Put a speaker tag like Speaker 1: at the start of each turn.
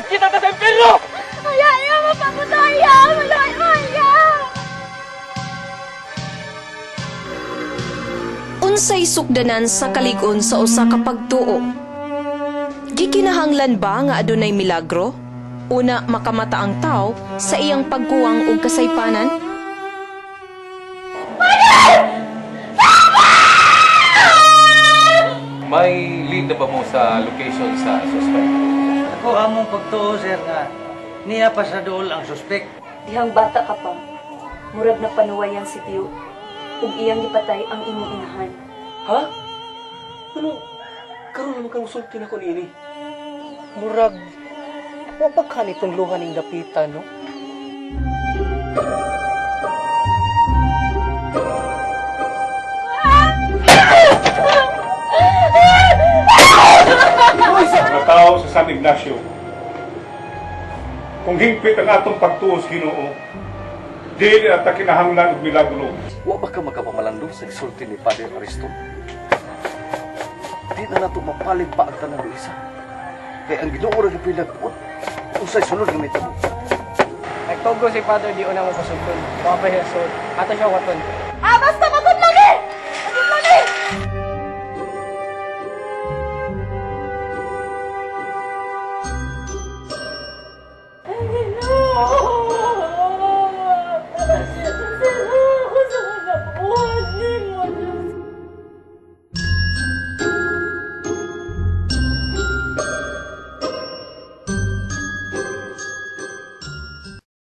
Speaker 1: kita sa impyerno!
Speaker 2: Ayaw, mapapataya! Malaya!
Speaker 3: Unsay sukdanan sa kalig-on sa usa ka pagtuo? Gikinahanglan ba nga adunay milagro? Una, makamata ang tao sa iyang pagkuwang og kasaypanan?
Speaker 4: May lead na ba mo sa location sa suspect?
Speaker 5: Ako among pagtuo, sir, nga niya pa sa dool ang suspek.
Speaker 6: Dihang bata ka pa, murag na panuwayan si Tiyo, ug iyang gipatay ang imong inahan.
Speaker 1: Ha? Ano? Karoon naman kang usulti na ko nini. Murag, wapag ka nitong luhan ng dapitan, no?
Speaker 7: Mga tao sa San Ignacio, kung hingpit ang atong pagtuos Ginoo, dili at kinahanglan og milagro.
Speaker 1: Wa ba ka magkapamalandong sa isulti ni Padre Ariston? Di na nato mapalig pa ang tanan isa. Kaya ang Ginoo ra gipilagpot, usay sunod nga mitabo.
Speaker 8: Nagtugo si Father di una mo pasulton. Mga pahilasod. Ato siya waton.
Speaker 2: Basta